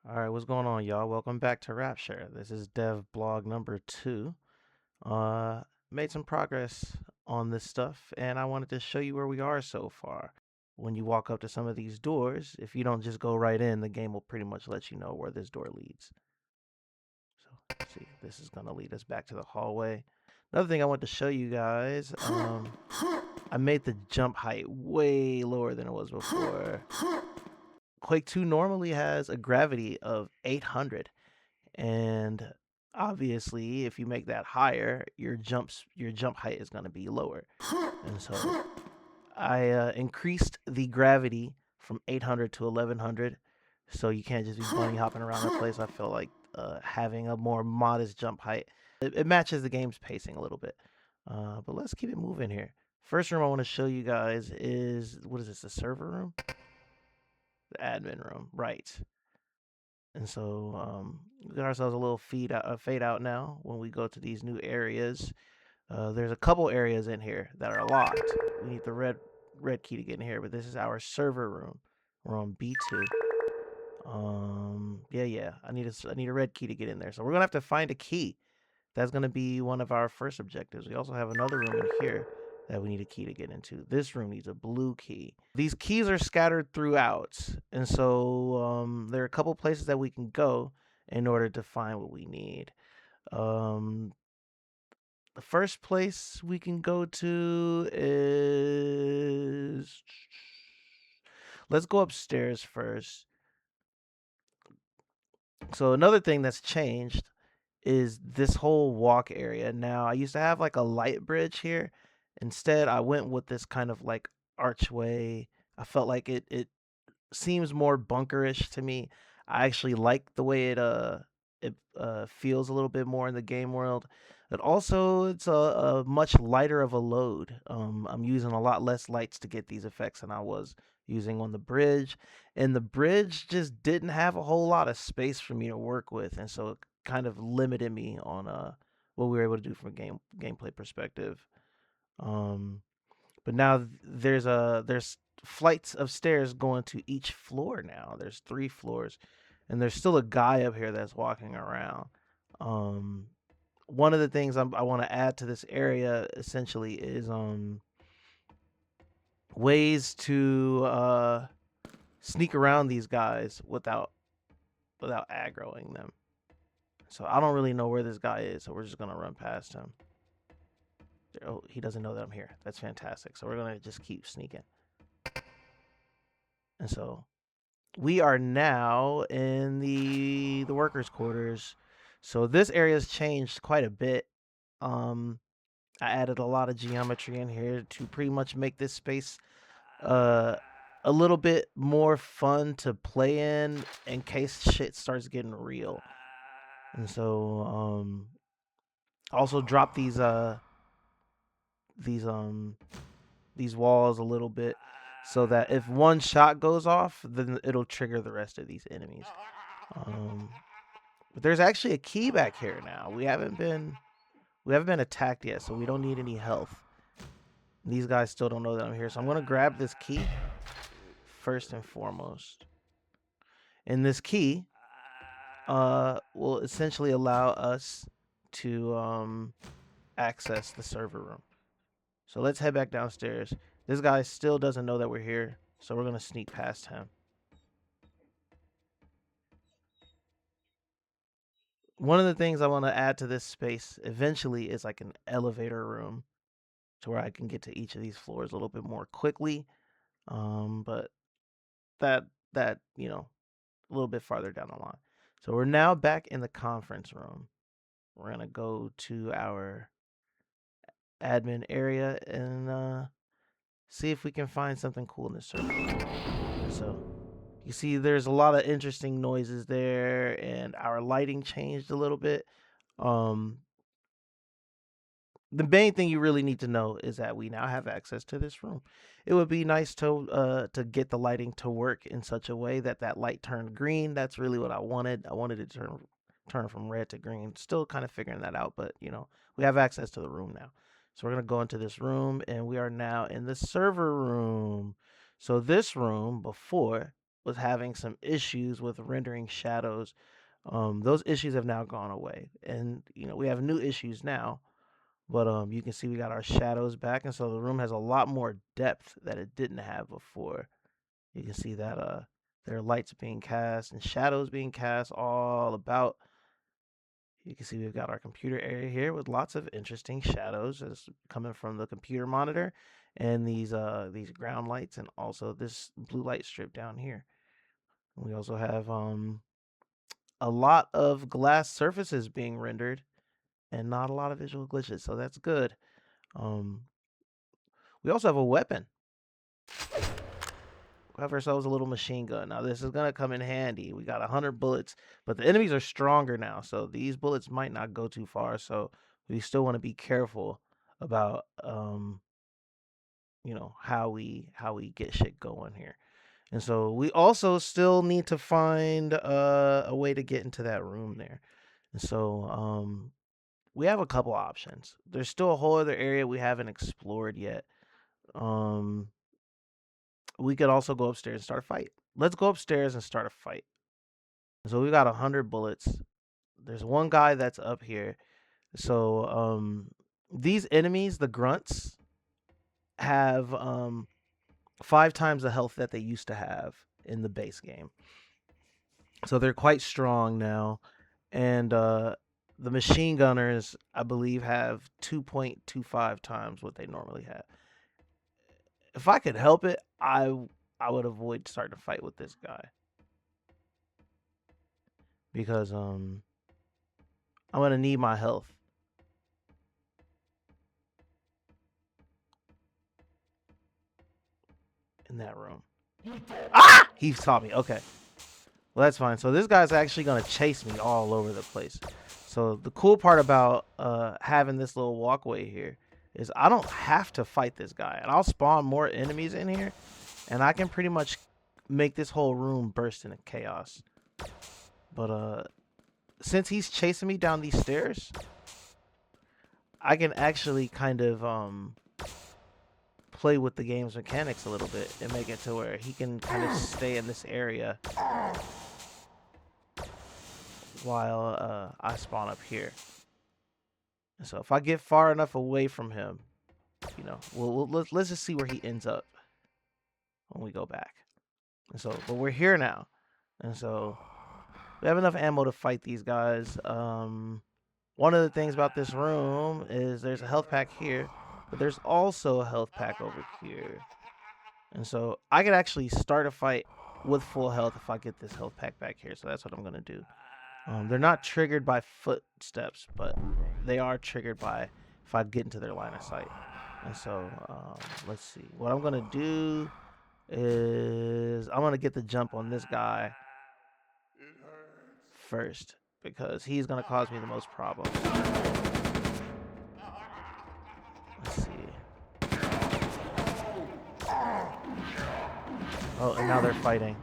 All right, what's going on, y'all? Welcome back to Rapture. This is dev blog number 2. Uh, Made some progress on this stuff, and I wanted to show you where we are so far. When you walk up to some of these doors, if you don't just go right in, the game will pretty much let you know where this door leads. So, see, this is gonna lead us back to the hallway. Another thing I want to show you guys, I made the jump height way lower than it was before. Quake 2 normally has a gravity of 800. And obviously, if you make that higher, your jump height is going to be lower. And so I increased the gravity from 800 to 1100, so you can't just be bunny hopping around the place. I feel like having a more modest jump height it matches the game's pacing a little bit. But let's keep it moving here. First room I want to show you guys is what is this? The server room, the admin room, right? And so we got ourselves a little fade out now when we go to these new areas. There's a couple areas in here that are locked. We need the red key to get in here, but this is our server room. We're on B2. Yeah. I need a red key to get in there. So we're gonna have to find a key. That's gonna be one of our first objectives. We also have another room in here that we need a key to get into. This room needs a blue key. These keys are scattered throughout, and so there are a couple places that we can go in order to find what we need. Um, the first place we can go to is, let's go upstairs first. So another thing that's changed is this whole walk area. Now, I used to have like a light bridge here. Instead, I went with this kind of like archway. I felt like it seems more bunkerish to me. I actually like the way it feels a little bit more in the game world. But also, it's a much lighter of a load. I'm using a lot less lights to get these effects than I was using on the bridge, and the bridge just didn't have a whole lot of space for me to work with, and so it kind of limited me on what we were able to do from a gameplay perspective. Um, but now there's flights of stairs going to each floor now. There's 3 floors, and there's still a guy up here that's walking around. Um, One of the things I want to add to this area essentially is ways to sneak around these guys without aggroing them. So I don't really know where this guy is, so we're just gonna run past him. Oh, he doesn't know that I'm here. That's fantastic. So we're gonna just keep sneaking. And so we are now in the workers' quarters. So this area has changed quite a bit. Um, I added a lot of geometry in here to pretty much make this space uh, a little bit more fun to play in case shit starts getting real. And so also drop these um these walls a little bit so that if one shot goes off, then it'll trigger the rest of these enemies. Um, but there's actually a key back here now. We haven't been attacked yet, so we don't need any health. These guys still don't know that I'm here, so I'm gonna grab this key first and foremost. And this key will essentially allow us to access the server room. So let's head back downstairs. This guy still doesn't know that we're here, so we're gonna sneak past him. One of the things I want to add to this space eventually is like an elevator room to where I can get to each of these floors a little bit more quickly. But that a little bit farther down the line. So we're now back in the conference room. We're gonna go to our admin area and see if we can find something cool in this server room. So you see there's a lot of interesting noises there, and our lighting changed a little bit. Um, the main thing you really need to know is that we now have access to this room. It would be nice to get the lighting to work in such a way that that light turned green. That's really what I wanted. I wanted it to turn from red to green. Still kind of figuring that out, but we have access to the room now. So we're gonna go into this room, and we are now in the server room. So this room before was having some issues with rendering shadows. Those issues have now gone away, and we have new issues now. But you can see we got our shadows back, and so the room has a lot more depth that it didn't have before. You can see that there are lights being cast and shadows being cast all about. You can see we've got our computer area here with lots of interesting shadows that's coming from the computer monitor, and these ground lights, and also this blue light strip down here. We also have a lot of glass surfaces being rendered and not a lot of visual glitches, so that's good. Um, we also have a weapon. We have ourselves a little machine gun. Now this is gonna come in handy. We got 100 bullets, but the enemies are stronger now, so these bullets might not go too far. So we still want to be careful about how we get shit going here. And so we also still need to find a way to get into that room there. And so we have a couple options. There's still a whole other area we haven't explored yet. Um, we could also go upstairs and start a fight. Let's go upstairs and start a fight. So we got 100 bullets. There's one guy that's up here. So these enemies, the grunts, have 5 times the health that they used to have in the base game. So they're quite strong now, and the machine gunners, I believe, have 2.25 times what they normally have. If I could help it, I would avoid starting a fight with this guy because I'm gonna need my health in that room. Ah! He saw me. Okay. Well, that's fine. So this guy's actually gonna chase me all over the place. So the cool part about having this little walkway here is I don't have to fight this guy, and I'll spawn more enemies in here, and I can pretty much make this whole room burst into chaos. But since he's chasing me down these stairs, I can actually kind of play with the game's mechanics a little bit and make it to where he can kind of stay in this area while I spawn up here. And so if I get far enough away from him, let's just see where he ends up when we go back. And so, but we're here now, and so we have enough ammo to fight these guys. One of the things about this room is there's a health pack here, but there's also a health pack over here. And so I could actually start a fight with full health if I get this health pack back here. So that's what I'm going to do. They're not triggered by footsteps, but they are triggered by if I get into their line of sight. And so let's see. What I'm going to do is I'm going to get the jump on this guy first because he's going to cause me the most problems. Let's see. Oh, and now they're fighting.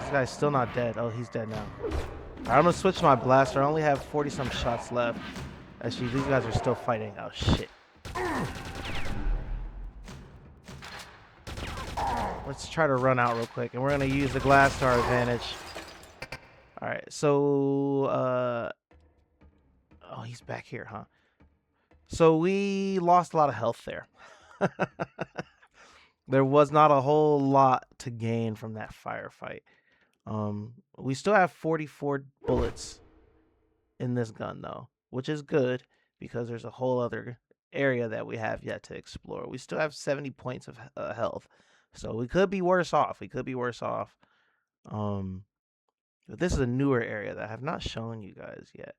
This guy's still not dead. Oh, he's dead now. Alright, I'm gonna switch to my blaster. I only have 40-some shots left. Actually, these guys are still fighting. Oh, shit. Let's try to run out real quick, and we're gonna use the glass to our advantage. Alright, so, oh, he's back here, huh? So we lost a lot of health there. There was not a whole lot to gain from that firefight. We still have 44 bullets in this gun, though, which is good because there's a whole other area that we have yet to explore. We still have 70 points of health, so we could be worse off. But this is a newer area that I have not shown you guys yet.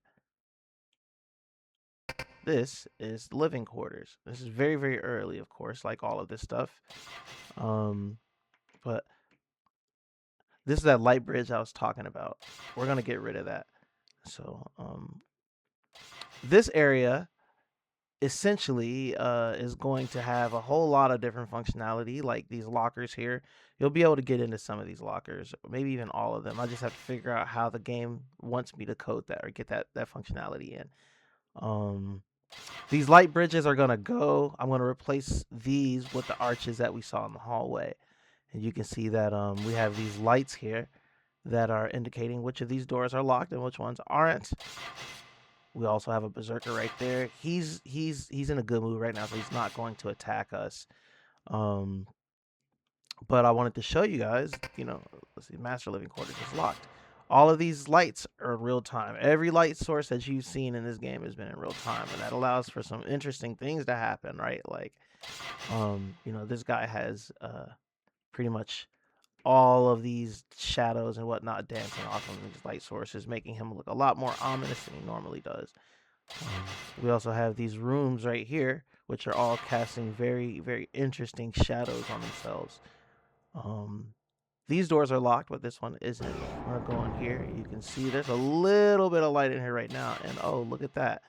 This is the living quarters. This is very, very early, of course, like all of this stuff. But this is that light bridge I was talking about. We're gonna get rid of that. So this area essentially is going to have a whole lot of different functionality, like these lockers here. You'll be able to get into some of these lockers, maybe even all of them. I just have to figure out how the game wants me to code that or get that functionality in. These light bridges are gonna go. I'm gonna replace these with the arches that we saw in the hallway, and you can see that we have these lights here that are indicating which of these doors are locked and which ones aren't. We also have a berserker right there. He's in a good mood right now, so he's not going to attack us. But I wanted to show you guys, let's see, master living quarters is locked. All of these lights are real time. Every light source that you've seen in this game has been in real time, and that allows for some interesting things to happen, right? Like, this guy has pretty much all of these shadows and whatnot dancing off of these light sources, making him look a lot more ominous than he normally does. We also have these rooms right here, which are all casting very, very interesting shadows on themselves. These doors are locked, but this one isn't. I'm gonna go in here. You can see there's a little bit of light in here right now, and oh, look at that.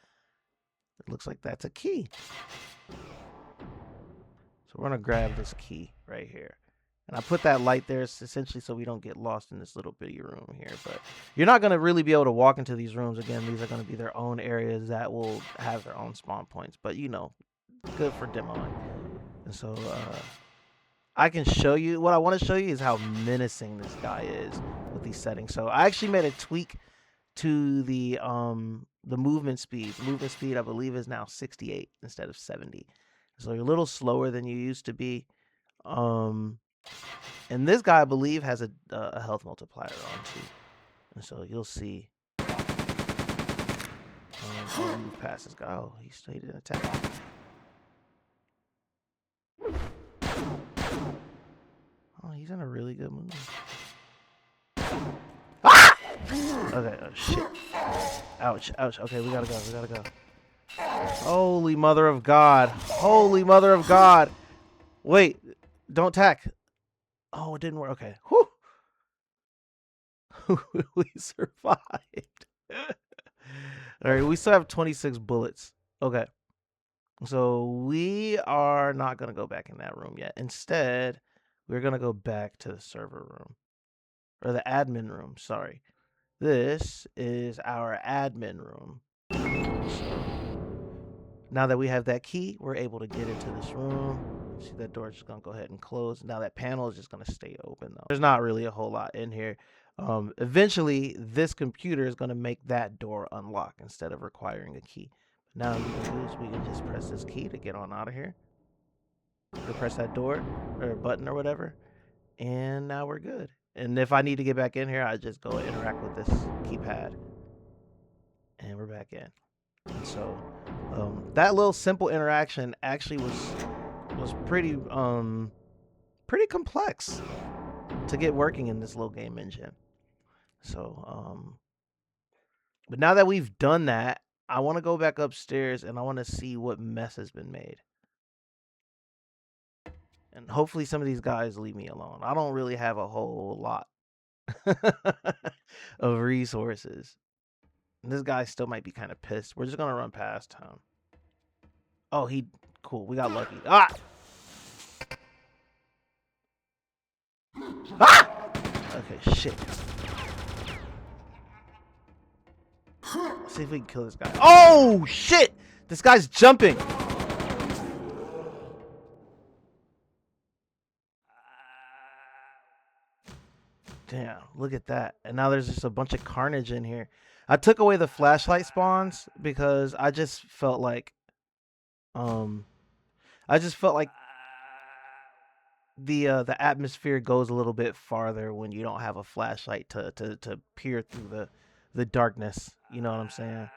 It looks like that's a key. So we're gonna grab this key right here. And I put that light there essentially so we don't get lost in this little bitty room here. But you're not going to really be able to walk into these rooms. Again, these are going to be their own areas that will have their own spawn points. But, good for demoing. And so I can show you. What I want to show you is how menacing this guy is with these settings. So I actually made a tweak to the movement speed. The movement speed, I believe, is now 68 instead of 70. So you're a little slower than you used to be. And this guy, I believe, has a health multiplier on too. And so you'll see. I'll move past this guy. Oh, he didn't attack. Oh, he's in a really good mood. Ah! Okay, oh shit. Ouch, ouch. Okay, we gotta go. Holy mother of God. Holy mother of God. Wait, don't attack. Oh, it didn't work. Okay. Whew. We survived. All right, we still have 26 bullets. Okay. So we are not going to go back in that room yet. Instead, we're going to go back to the server room. Or the admin room, sorry. This is our admin room. So now that we have that key, we're able to get into this room. See, that door is just going to go ahead and close. Now that panel is just going to stay open, though. There's not really a whole lot in here. Eventually, this computer is going to make that door unlock instead of requiring a key. Now what we can do is we can just press this key to get on out of here. Or press that door or button or whatever. And now we're good. And if I need to get back in here, I just go interact with this keypad. And we're back in. And so that little simple interaction actually was pretty complex to get working in this little game engine. So but now that we've done that, I want to go back upstairs and I want to see what mess has been made. And hopefully some of these guys leave me alone. I don't really have a whole lot of resources. And this guy still might be kind of pissed. We're just going to run past him. Oh, cool. We got lucky. Ah! Ah! Okay, shit. Let's see if we can kill this guy. Oh, shit! This guy's jumping. Damn, look at that. And now there's just a bunch of carnage in here. I took away the flashlight spawns because I just felt like the atmosphere goes a little bit farther when you don't have a flashlight to peer through the darkness. You know what I'm saying?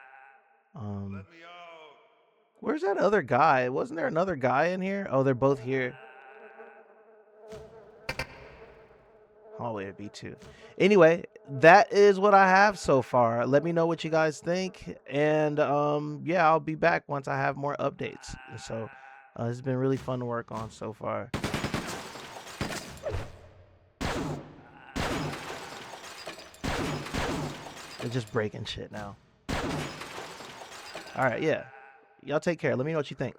Where's that other guy? Wasn't there another guy in here? Oh, they're both here. Hallway of B2. Anyway, that is what I have so far. Let me know what you guys think, and yeah, I'll be back once I have more updates. So it's been really fun to work on so far. They're just breaking shit now. All right, yeah. Y'all take care. Let me know what you think.